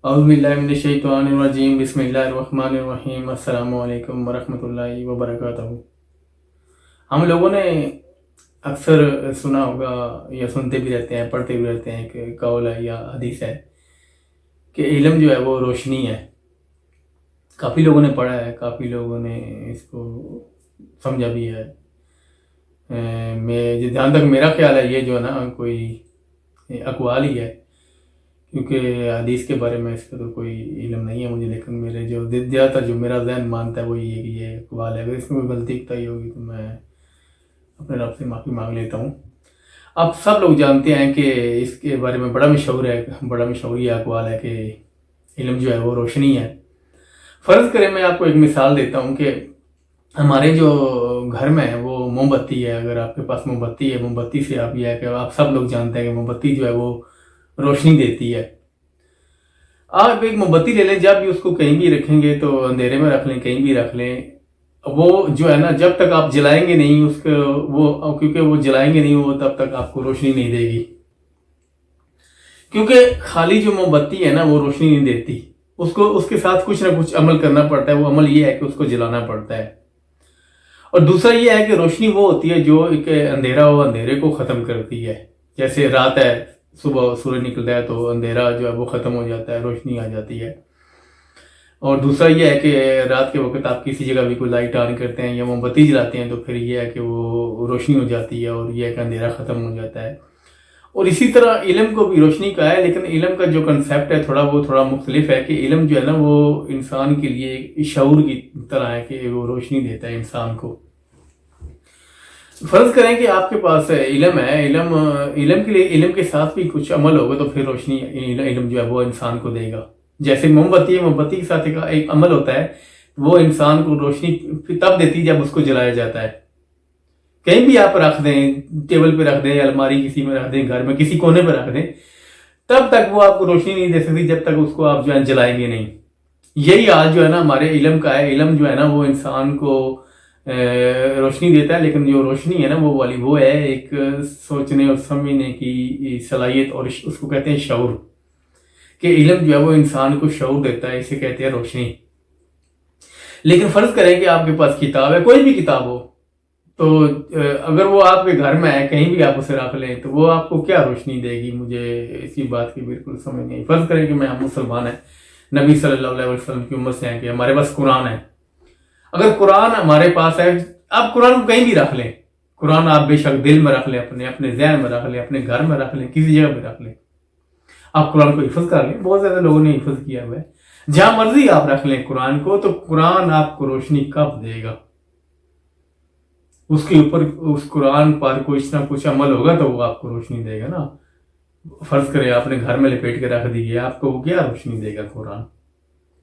اعوذ باللہ من الشیطان الرجیم بسم اللہ الرحمن الرحیم السلام علیکم ورحمۃ اللہ وبرکاتہ۔ ہم لوگوں نے اکثر سنا ہوگا یا سنتے بھی رہتے ہیں، پڑھتے بھی رہتے ہیں کہ قول ہے یا حدیث ہے کہ علم جو ہے وہ روشنی ہے۔ کافی لوگوں نے پڑھا ہے، کافی لوگوں نے اس کو سمجھا بھی ہے۔ میں جہاں تک میرا خیال ہے یہ جو ہے نا کوئی اقوال ہی ہے، کیونکہ حدیث کے بارے میں اس کا تو کوئی علم نہیں ہے مجھے، لیکن میرے جو زیادہ تر جو میرا ذہن مانتا ہے وہ یہ ہے کہ یہ اقوال ہے۔ اگر اس میں کوئی غلطی بتائی ہوگی تو میں اپنے رب سے معافی مانگ لیتا ہوں۔ اب سب لوگ جانتے ہیں کہ اس کے بارے میں بڑا مشہور یہ اقوال ہے کہ علم جو ہے وہ روشنی ہے۔ فرض کریں میں آپ کو ایک مثال دیتا ہوں کہ ہمارے جو گھر میں ہے وہ موم بتی ہے۔ اگر آپ کے پاس موم بتی ہے، موم بتی سے آپ یہ ہے کہ آپ سب لوگ جانتے ہیں کہ موم بتی جو ہے وہ روشنی دیتی ہے۔ آپ ایک موم بتی لے لیں، جب بھی اس کو کہیں بھی رکھیں گے تو اندھیرے میں رکھ لیں، کہیں بھی رکھ لیں، وہ جو ہے نا جب تک آپ جلائیں گے نہیں اس کو کیونکہ وہ جلائیں گے نہیں وہ تب تک آپ کو روشنی نہیں دے گی، کیونکہ خالی جو موم بتی ہے نا وہ روشنی نہیں دیتی، اس کے ساتھ کچھ نہ کچھ عمل کرنا پڑتا ہے۔ وہ عمل یہ ہے کہ اس کو جلانا پڑتا ہے۔ اور دوسرا یہ ہے کہ روشنی وہ ہوتی ہے جو ایک اندھیرا ہو اندھیرے کو ختم کرتی ہے۔ جیسے رات ہے، صبح سورج نکلتا ہے تو اندھیرا جو ہے وہ ختم ہو جاتا ہے، روشنی آ جاتی ہے۔ اور دوسرا یہ ہے کہ رات کے وقت آپ کسی جگہ بھی کوئی لائٹ آن کرتے ہیں یا موم بتی جلاتے ہیں تو پھر یہ ہے کہ وہ روشنی ہو جاتی ہے اور یہ ہے کہ اندھیرا ختم ہو جاتا ہے۔ اور اسی طرح علم کو بھی روشنی کا ہے، لیکن علم کا جو کنسیپٹ ہے تھوڑا مختلف ہے کہ علم جو ہے نا وہ انسان کے لیے ایک شعور کی طرح ہے کہ وہ روشنی دیتا ہے انسان کو۔ فرض کریں کہ آپ کے پاس علم ہے، علم کے لیے علم کے ساتھ بھی کچھ عمل ہوگا تو پھر روشنی علم جو ہے وہ انسان کو دے گا۔ جیسے موم بتی ہے، موم بتی کے ساتھ ایک عمل ہوتا ہے، وہ انسان کو روشنی تب دیتی ہے جب اس کو جلایا جاتا ہے۔ کہیں بھی آپ رکھ دیں، ٹیبل پہ رکھ دیں، الماری کسی میں رکھ دیں، گھر میں کسی کونے پہ رکھ دیں، تب تک وہ آپ کو روشنی نہیں دے سکتی جب تک اس کو آپ جو ہے جلائیں گے نہیں۔ یہی حال جو ہے نا ہمارے علم کا ہے۔ علم جو ہے نا وہ انسان کو روشنی دیتا ہے، لیکن جو روشنی ہے نا وہ ہے ایک سوچنے اور سمجھنے کی صلاحیت، اور اس کو کہتے ہیں شعور، کہ علم جو ہے وہ انسان کو شعور دیتا ہے، اسے کہتے ہیں روشنی۔ لیکن فرض کریں کہ آپ کے پاس کتاب ہے، کوئی بھی کتاب ہو، تو اگر وہ آپ کے گھر میں ہے، کہیں بھی آپ اسے رکھ لیں تو وہ آپ کو کیا روشنی دے گی؟ مجھے اسی بات کی بالکل سمجھ نہیں۔ فرض کریں کہ ہم مسلمان ہیں، نبی صلی اللہ علیہ وسلم کی امت سے ہیں، کہ ہمارے پاس قرآن ہے۔ اگر قرآن ہمارے پاس ہے، آپ قرآن کو کہیں بھی رکھ لیں، قرآن آپ بے شک دل میں رکھ لیں، اپنے ذہن میں رکھ لیں، اپنے گھر میں رکھ لیں، کسی جگہ پہ رکھ لیں، آپ قرآن کو حفظ کر لیں۔ بہت زیادہ لوگوں نے حفظ کیا ہوا ہے۔ جہاں مرضی آپ رکھ لیں قرآن کو، تو قرآن آپ کو روشنی کب دے گا؟ اس کے اوپر اس قرآن پر کچھ نہ کچھ عمل ہوگا تو وہ آپ کو روشنی دے گا نا۔ فرض کریں آپ نے گھر میں لپیٹ کے رکھ دی ہے، آپ کو وہ کیا روشنی دے گا قرآن،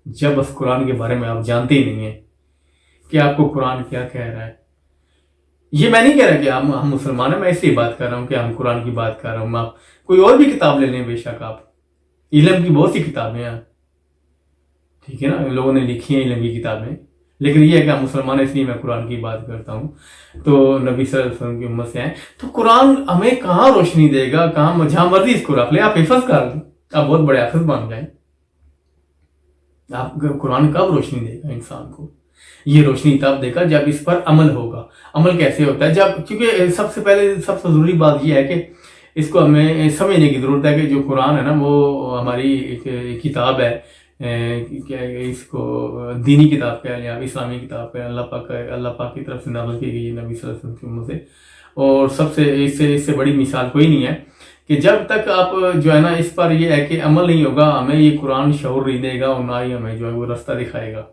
جب اس قرآن کے بارے میں آپ جانتے ہی نہیں ہیں کہ آپ کو قرآن کیا کہہ رہا ہے۔ یہ میں نہیں کہہ رہا کہ ہم مسلمان ہیں، میں اس لیے بات کر رہا ہوں کہ ہم قرآن کی بات کر رہا ہوں۔ آپ کوئی اور بھی کتاب لے لیں، بے شک آپ علم کی بہت سی کتابیں ہیں، ٹھیک ہے نا، لوگوں نے لکھی ہیں علم کی کتابیں، لیکن یہ ہے کہ ہم مسلمان ہیں اس لیے میں قرآن کی بات کرتا ہوں۔ تو نبی صلی اللہ علیہ وسلم کی امت سے ہیں، تو قرآن ہمیں کہاں روشنی دے گا؟ جہاں مرضی اس کو رکھ لیں، آپ حفظ کر لیں، آپ بہت بڑے حافظ بن جائیں، آپ قرآن کب روشنی دے گا انسان کو؟ یہ روشنی تب دے گا جب اس پر عمل ہوگا۔ عمل کیسے ہوتا ہے؟ کیونکہ سب سے ضروری بات یہ ہے کہ اس کو ہمیں سمجھنے کی ضرورت ہے کہ جو قرآن ہے نا وہ ہماری ایک کتاب ہے، اس کو دینی کتاب کہہ لیں، اسلامی کتاب کہہ لیں، اللہ پاک کی طرف سے نازل کی گئی ہے نبی صلی اللہ علیہ وسلم کی امت سے۔ اور سب سے اس سے بڑی مثال کوئی نہیں ہے کہ جب تک آپ جو ہے نا اس پر یہ ہے کہ عمل نہیں ہوگا، ہمیں یہ قرآن شعور نہیں دے گا اور نہ ہی ہمیں جو ہے وہ راستہ دکھائے گا۔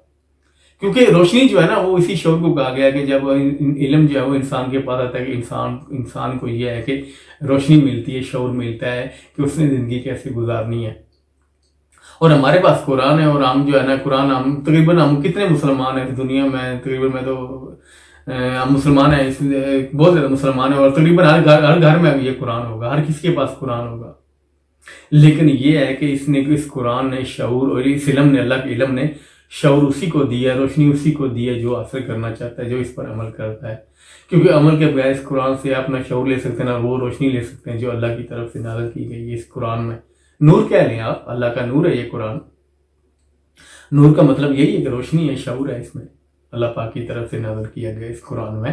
کیونکہ روشنی جو ہے نا وہ اسی شعور کو کہا گیا کہ جب علم جو ہے وہ انسان کے پاس آتا ہے کہ انسان کو یہ ہے کہ روشنی ملتی ہے، شعور ملتا ہے کہ اس نے زندگی کیسے گزارنی ہے۔ اور ہمارے پاس قرآن ہے، اور ہم جو ہے نا قرآن تقریباً ہم کتنے مسلمان ہیں دنیا میں؟ تقریباً میں تو ہم مسلمان ہیں، بہت زیادہ مسلمان ہیں، اور تقریباً ہر گھر میں یہ قرآن ہوگا، ہر کسی کے پاس قرآن ہوگا۔ لیکن یہ ہے کہ اس قرآن نے شعور، اور اس علم نے، اللہ کے علم نے شعور اسی کو دیا، روشنی اسی کو دی ہے جو حاصل کرنا چاہتا ہے، جو اس پر عمل کرتا ہے۔ کیونکہ عمل کے بغیر اس قرآن سے آپ نہ شعور لے سکتے ہیں، نہ وہ روشنی لے سکتے ہیں جو اللہ کی طرف سے نازل کی گئی ہے اس قرآن میں۔ نور کہہ لیں آپ، اللہ کا نور ہے یہ قرآن۔ نور کا مطلب یہی ہے کہ روشنی ہے، شعور ہے، اس میں اللہ پاک کی طرف سے نازل کیا گیا اس قرآن میں.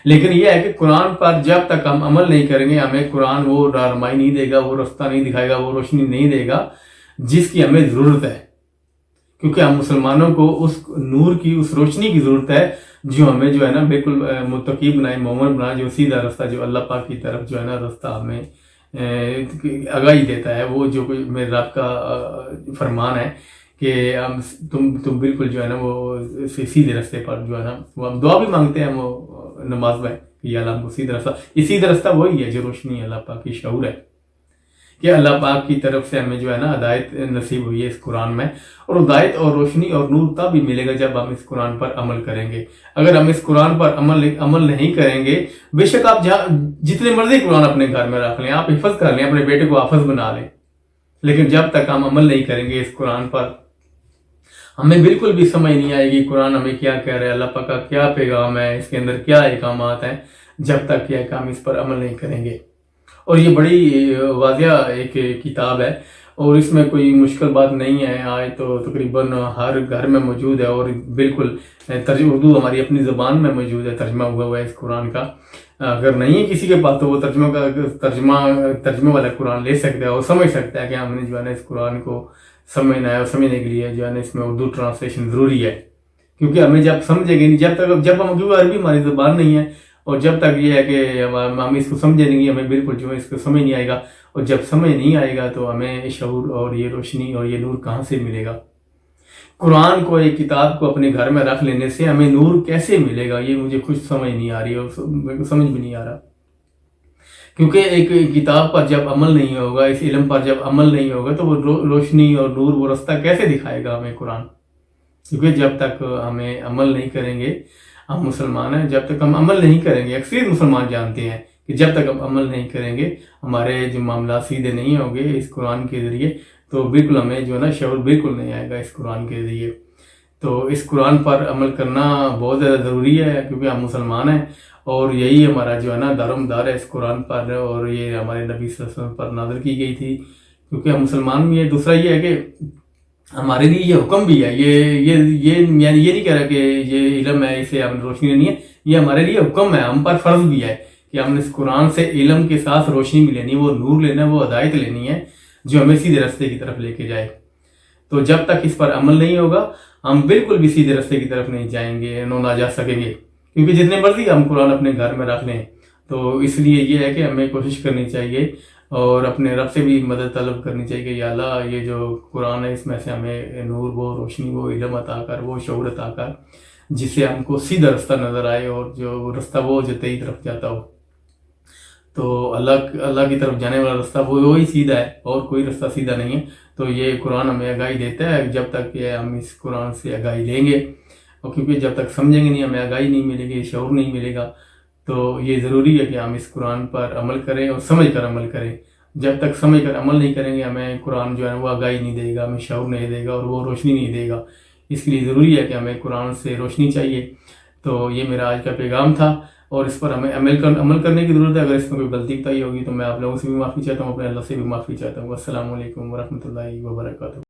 لیکن یہ ہے کہ قرآن پر جب تک ہم عمل نہیں کریں گے، ہمیں قرآن وہ رہنمائی نہیں دے گا، وہ رستہ نہیں دکھائے گا، وہ روشنی نہیں دے گا جس کی ہمیں ضرورت ہے. کیونکہ ہم مسلمانوں کو اس نور کی، اس روشنی کی ضرورت ہے جو ہمیں جو ہے نا بالکل متقی بنائے، مومن بنائے، جو سیدھا رستہ، جو اللہ پاک کی طرف جو ہے نا رستہ ہمیں آگاہی دیتا ہے. وہ جو کوئی میرے رب کا فرمان ہے کہ تم بالکل جو ہے نا وہ سیدھے رستے پر جو ہے نا، وہ ہم دعا بھی مانگتے ہیں وہ نماز میں کہ یا اللہ ہم کو سیدھا رستہ، یہ سیدھا رستہ وہی ہے جو روشنی اللہ پاک کی شعور ہے کہ اللہ پاک کی طرف سے ہمیں جو ہے نا ہدایت نصیب ہوئی ہے اس قرآن میں. اور ہدایت اور روشنی اور نور تب بھی ملے گا جب ہم اس قرآن پر عمل کریں گے. اگر ہم اس قرآن پر عمل نہیں کریں گے، بے شک آپ جتنے مرضی قرآن اپنے گھر میں رکھ لیں، آپ حفظ کر لیں، اپنے بیٹے کو حافظ بنا لیں، لیکن جب تک ہم عمل نہیں کریں گے اس قرآن پر، ہمیں بالکل بھی سمجھ نہیں آئے گی قرآن ہمیں کیا کہہ رہا ہے، اللہ پاک کا کیا پیغام ہے، اس کے اندر کیا احکامات ہیں، جب تک کہ ہم اس پر عمل نہیں کریں گے. اور یہ بڑی واضح ایک کتاب ہے اور اس میں کوئی مشکل بات نہیں ہے. آج تو تقریباً ہر گھر میں موجود ہے اور بالکل اردو ہماری اپنی زبان میں موجود ہے، ترجمہ ہوا ہے اس قرآن کا. اگر نہیں کسی کے پاس تو وہ ترجمہ والا قرآن لے سکتا ہے اور سمجھ سکتا ہے کہ ہم نے جو ہے نا اس قرآن کو سمجھنا ہے، اور سمجھنے کے لیے جو ہے نا اس میں اردو ٹرانسلیشن ضروری ہے. کیونکہ ہمیں جب سمجھیں گے نہیں، جب ہم کیونکہ عربی ہماری زبان نہیں ہے، اور جب تک یہ ہے کہ ہم اس کو سمجھیں نہیں، ہمیں بالکل جو ہے اس کو سمجھ نہیں آئے گا. اور جب سمجھ نہیں آئے گا تو ہمیں شعور اور یہ روشنی اور یہ نور کہاں سے ملے گا؟ قرآن کو، ایک کتاب کو اپنے گھر میں رکھ لینے سے ہمیں نور کیسے ملے گا؟ یہ مجھے کچھ سمجھ نہیں آ رہی اور سمجھ بھی نہیں آ رہا. کیونکہ ایک کتاب پر جب عمل نہیں ہوگا، اس علم پر جب عمل نہیں ہوگا تو وہ روشنی اور نور، وہ رستہ کیسے دکھائے گا ہمیں قرآن؟ کیونکہ جب تک ہمیں عمل نہیں کریں گے، ہم مسلمان ہیں، جب تک ہم عمل نہیں کریں گے، اکثر مسلمان جانتے ہیں کہ جب تک ہم عمل نہیں کریں گے، ہمارے جو معاملات سیدھے نہیں ہوں گے اس قرآن کے ذریعے، تو بالکل ہمیں جو ہے نا شعور بالکل نہیں آئے گا اس قرآن کے ذریعے. تو اس قرآن پر عمل کرنا بہت زیادہ ضروری ہے کیونکہ ہم مسلمان ہیں اور یہی ہمارا جو ہے نا دار ہے اس قرآن پر، اور یہ ہمارے نبی صلی اللہ علیہ وسلم پر نازل کی گئی تھی کیونکہ ہم مسلمان بھی ہیں. دوسرا یہ ہے کہ ہمارے لیے یہ حکم بھی ہے، یہ نہیں کہہ رہا کہ یہ علم ہے اسے ہم روشنی نہیں ہے، یہ ہمارے لیے حکم ہے، ہم پر فرض بھی ہے کہ ہم نے اس قرآن سے علم کے ساتھ روشنی بھی لینی ہے، وہ نور لینا ہے، وہ ہدایت لینی ہے جو ہمیں سیدھے راستے کی طرف لے کے جائے. تو جب تک اس پر عمل نہیں ہوگا ہم بالکل بھی سیدھے راستے کی طرف نہیں جائیں گے، نہ جا سکیں گے. کیونکہ جتنے مرضی ہم قرآن اپنے گھر میں رکھ لیں، تو اس لیے یہ ہے کہ ہمیں کوشش کرنی چاہیے اور اپنے رب سے بھی مدد طلب کرنی چاہیے کہ یا اللہ یہ جو قرآن ہے اس میں سے ہمیں نور، وہ روشنی، وہ علم عطا کر، وہ شعور عطا کر جس سے ہم کو سیدھا رستہ نظر آئے اور جو رستہ وہ جو تیری طرف جاتا ہو. تو اللہ کی طرف جانے والا رستہ وہی سیدھا ہے اور کوئی رستہ سیدھا نہیں ہے. تو یہ قرآن ہمیں آگاہی دیتا ہے جب تک کہ ہم اس قرآن سے آگاہی لیں گے، اور کیونکہ جب تک سمجھیں گے نہیں، ہمیں آگاہی نہیں ملے گی، شعور نہیں ملے گا. تو یہ ضروری ہے کہ ہم اس قرآن پر عمل کریں اور سمجھ کر عمل کریں. جب تک سمجھ کر عمل نہیں کریں گے ہمیں قرآن جو ہے وہ آگاہی نہیں دے گا، ہمیں شعور نہیں دے گا اور وہ روشنی نہیں دے گا. اس کے لیے ضروری ہے کہ ہمیں قرآن سے روشنی چاہیے. تو یہ میرا آج کا پیغام تھا اور اس پر ہمیں عمل کرنے کی ضرورت ہے. اگر اس میں کوئی غلطی ہوگی تو میں آپ لوگوں سے بھی معافی چاہتا ہوں، اپنے اللہ سے بھی معافی چاہتا ہوں. السلام علیکم ورحمۃ اللہ وبرکاتہ.